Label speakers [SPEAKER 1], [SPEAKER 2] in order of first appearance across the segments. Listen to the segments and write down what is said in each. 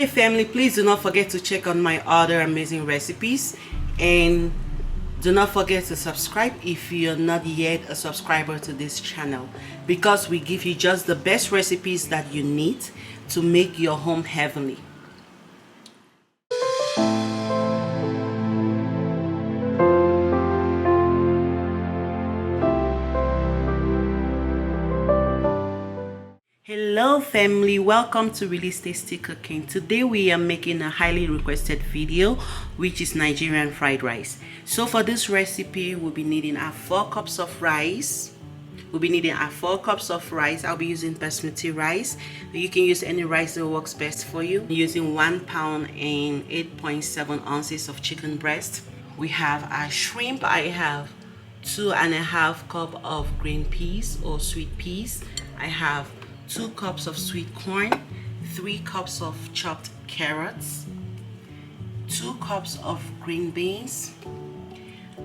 [SPEAKER 1] Hey family, please do not forget to check on my other amazing recipes, and do not forget to subscribe if you're not yet a subscriber to this channel, because we give you just the best recipes that you need to make your home heavenly. Hello family, welcome to Really Tasty Cooking. Today we are making a highly requested video, which is Nigerian fried rice. So for this recipe we'll be needing our 4 cups of rice. I'll be using basmati rice. You can use any rice that works best for you. I'm using 1 pound and 8.7 ounces of chicken breast. We have our shrimp. I have 2.5 cups of green peas or sweet peas. I have 2 cups of sweet corn, 3 cups of chopped carrots, 2 cups of green beans.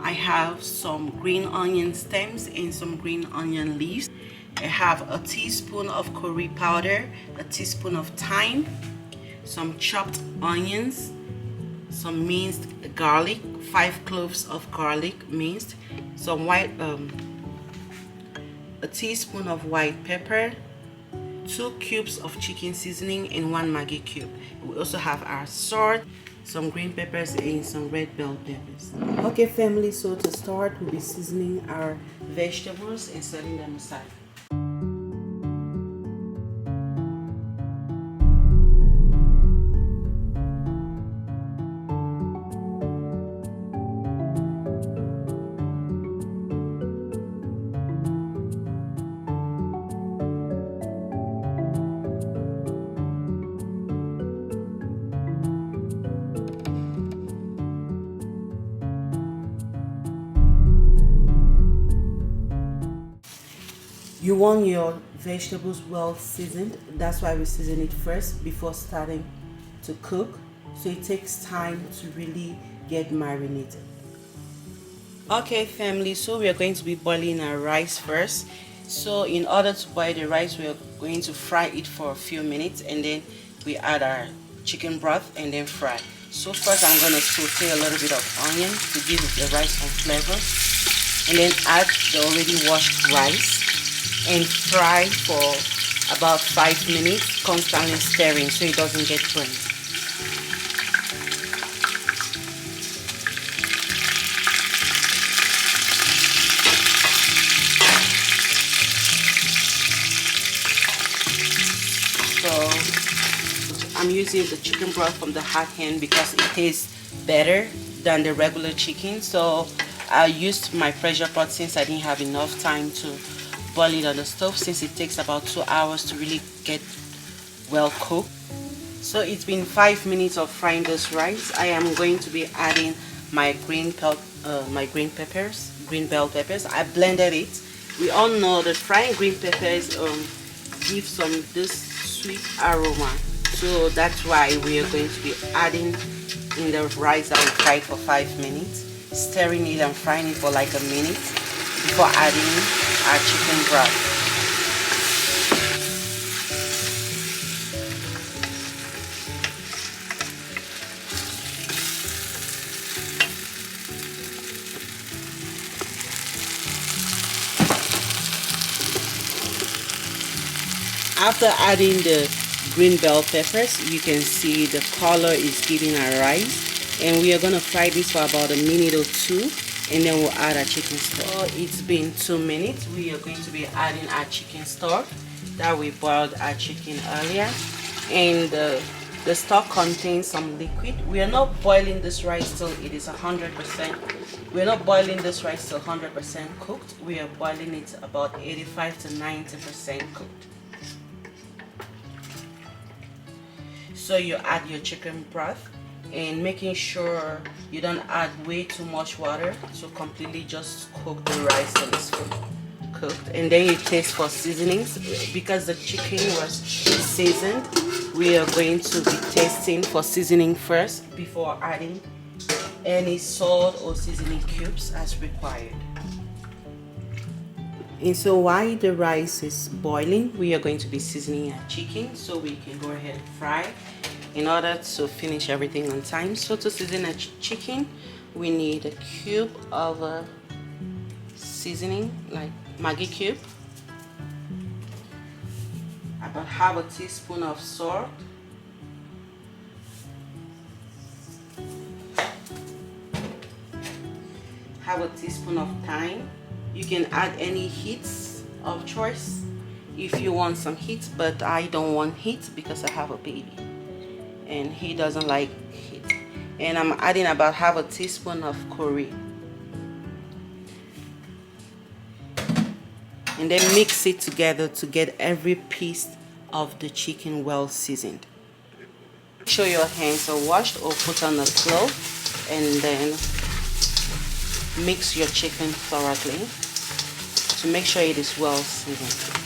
[SPEAKER 1] I have some green onion stems and some green onion leaves. I have a teaspoon of curry powder, a teaspoon of thyme, some chopped onions, some minced garlic, 5 cloves of garlic minced, some a teaspoon of white pepper, 2 cubes of chicken seasoning and 1 maggi cube. We also have our salt, some green peppers and some red bell peppers. Okay family, so to start we'll be seasoning our vegetables and setting them aside. You want your vegetables well seasoned. That's why we season it first before starting to cook, so it takes time to really get marinated. Okay family, so we are going to be boiling our rice first. So in order to boil the rice, we are going to fry it for a few minutes, and then we add our chicken broth and then fry. So first I'm going to saute a little bit of onion to give the rice some flavor, and then add the already washed rice and fry for about 5 minutes, constantly stirring so it doesn't get burnt. So I'm using the chicken broth from the hot hen because it tastes better than the regular chicken. So I used my pressure pot since I didn't have enough time to boil it on the stove, since it takes about 2 hours to really get well cooked. So it's been 5 minutes of frying this rice. I am going to be adding my green bell peppers. I blended it. We all know that frying green peppers give some this sweet aroma, so that's why we are going to be adding in the rice that we fried for 5 minutes, stirring it and frying it for like a minute before adding our chicken broth. After adding the green bell peppers, you can see the color is giving our rice, and we are going to fry this for about a minute or 2, and then we'll add our chicken stock. So it's been 2 minutes. We are going to be adding our chicken stock that we boiled our chicken earlier, and the stock contains some liquid. We are not boiling this rice till it is 100%. We are not boiling this rice till 100% cooked. We are boiling it about 85 to 90% cooked. So you add your chicken broth, and making sure you don't add way too much water to completely just cook the rice till it's cooked. And then you taste for seasonings. Because the chicken was seasoned, we are going to be tasting for seasoning first before adding any salt or seasoning cubes as required. And so while the rice is boiling, we are going to be seasoning our chicken, so we can go ahead and fry. in order to finish everything on time. So to season a chicken, we need a cube of seasoning, like Maggi cube, about half a teaspoon of salt, half a teaspoon of thyme. You can add any heats of choice if you want some heat, but I don't want heat because I have a baby and he doesn't like heat. And I'm adding about half a teaspoon of curry, and then mix it together to get every piece of the chicken well seasoned. Make sure your hands are washed or put on a clove, and then mix your chicken thoroughly to make sure it is well seasoned.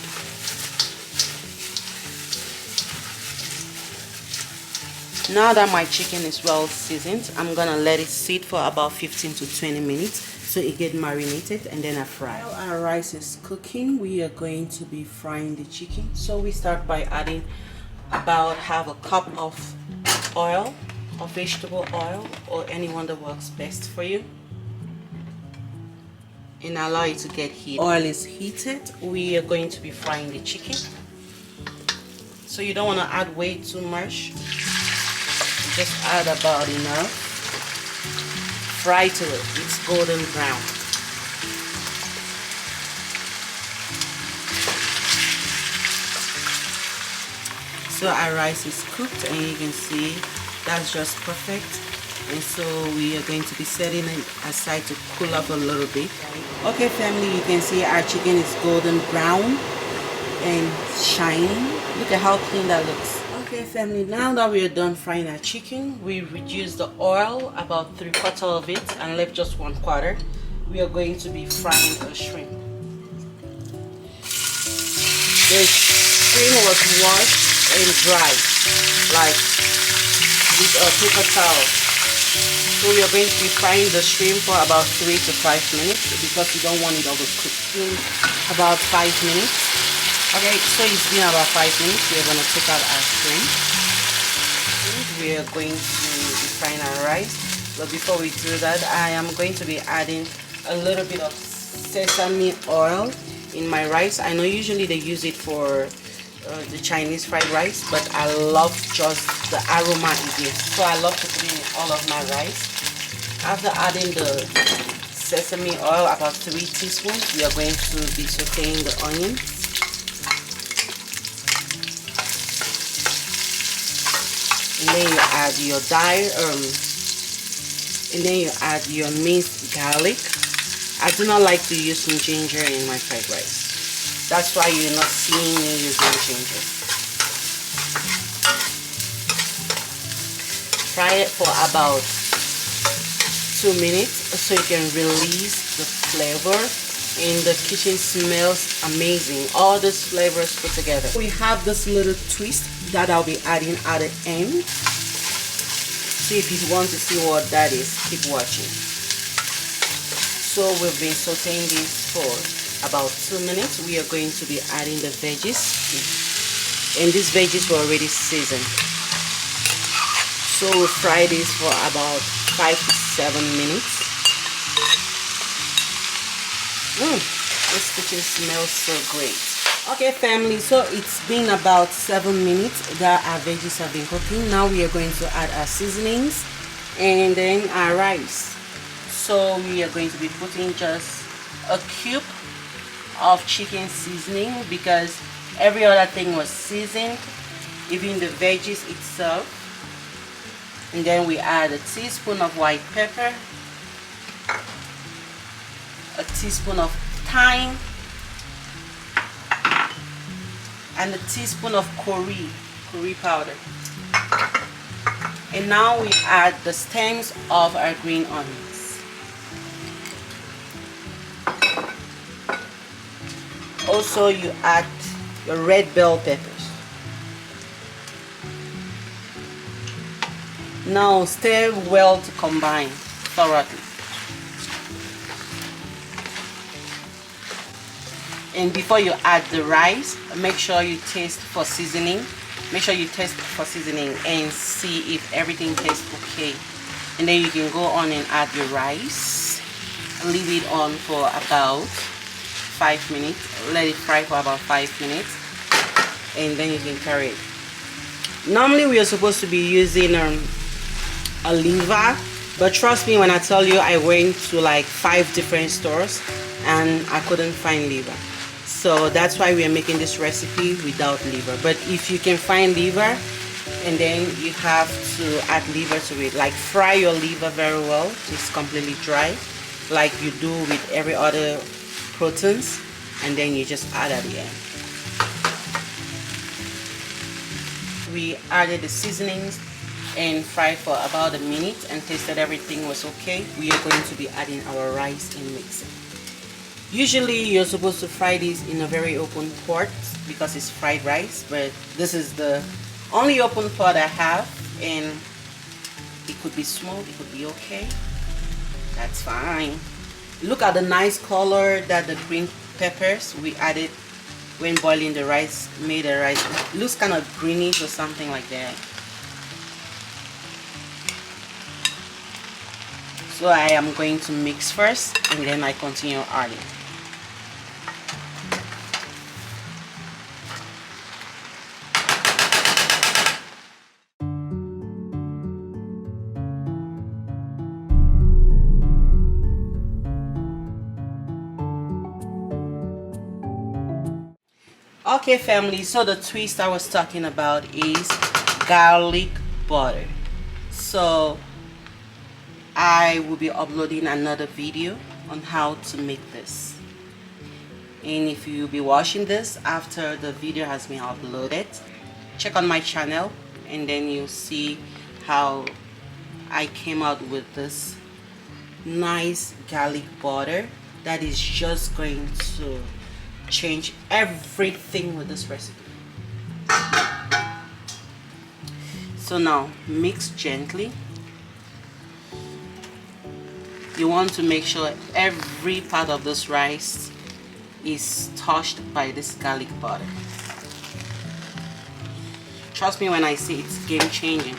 [SPEAKER 1] Now that my chicken is well seasoned, I'm gonna let it sit for about 15 to 20 minutes so it get marinated, and then I fry. While our rice is cooking, we are going to be frying the chicken. So we start by adding about half a cup of oil, or vegetable oil, or anyone that works best for you, and allow it to get heated. Oil is heated, we are going to be frying the chicken. So you don't want to add way too much, just add about enough. Fry till it's golden brown. So our rice is cooked, and you can see that's just perfect. And so we are going to be setting it aside to cool up a little bit. Okay family, you can see our chicken is golden brown and shining. Look at how clean that looks. Okay family, now that we are done frying our chicken, we reduce the oil about 3/4 of it and left just 1/4. We are going to be frying a shrimp. The shrimp was washed and dried, like with a paper towel. So we are going to be frying the shrimp for about 3 to 5 minutes because we don't want it overcooked. In about 5 minutes. Okay, so it's been about 5 minutes. We are going to take out our shrimp. We are going to be frying our rice. But before we do that, I am going to be adding a little bit of sesame oil in my rice. I know usually they use it for the Chinese fried rice, but I love just the aroma it gives. So I love to put it in all of my rice. After adding the sesame oil, about 3 teaspoons, we are going to be sauteing the onions. And then you add your minced garlic. I do not like to use some ginger in my fried rice. That's why you're not seeing me using ginger. Fry it for about 2 minutes so you can release the flavor, and the kitchen smells amazing. All these flavors put together. We have this little twist that I'll be adding at the end. So if you want to see what that is, keep watching. So we've been sauteing this for about 2 minutes. We are going to be adding the veggies, and these veggies were already seasoned. So we'll fry this for about 5 to 7 minutes. This kitchen smells so great. Okay family, so it's been about 7 minutes that our veggies have been cooking. Now we are going to add our seasonings and then our rice. So we are going to be putting just a cube of chicken seasoning because every other thing was seasoned, even the veggies itself. And then we add a teaspoon of white pepper, a teaspoon of thyme, and a teaspoon of curry powder. And now we add the stems of our green onions. Also you add your red bell peppers. Now stir well to combine thoroughly. And before you add the rice, make sure you taste for seasoning Make sure you taste for seasoning and see if everything tastes okay. And then you can go on and add your rice. Leave it on for about 5 minutes. Let it fry for about 5 minutes. And then you can carry it. Normally we are supposed to be using a liver, but trust me when I tell you I went to like 5 different stores and I couldn't find liver. So that's why we are making this recipe without liver. But if you can find liver, and then you have to add liver to it, like fry your liver very well, it's completely dry like you do with every other proteins, and then you just add at the end. We added the seasonings and fried for about a minute and tasted everything was okay. We are going to be adding our rice and mixing. Usually you're supposed to fry this in a very open pot because it's fried rice, but this is the only open pot I have, and it could be small, it could be okay. That's fine. Look at the nice color that the green peppers we added when boiling the rice made the rice. It looks kind of greenish or something like that. So I am going to mix first and then I continue adding. Okay family, so the twist I was talking about is garlic butter. So I will be uploading another video on how to make this, and if you will be watching this after the video has been uploaded, check on my channel and then you'll see how I came out with this nice garlic butter that is just going to change everything with this recipe. So now mix gently. You want to make sure every part of this rice is touched by this garlic butter. Trust me when I say it's game changing.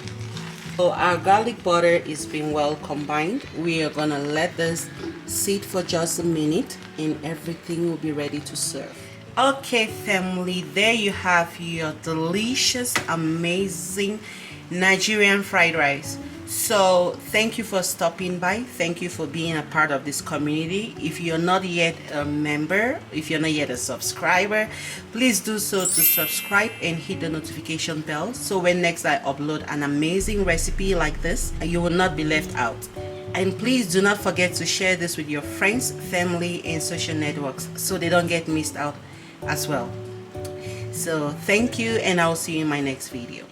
[SPEAKER 1] So our garlic butter is being well combined. We are gonna let this sit for just a minute and everything will be ready to serve. Okay family, there you have your delicious, amazing Nigerian fried rice. So thank you for stopping by. Thank you for being a part of this community. If you're not yet a member, if you're not yet a subscriber, please do so to subscribe and hit the notification bell, so when next I upload an amazing recipe like this, you will not be left out. And please do not forget to share this with your friends, family and social networks so they don't get missed out as well. So thank you, and I'll see you in my next video.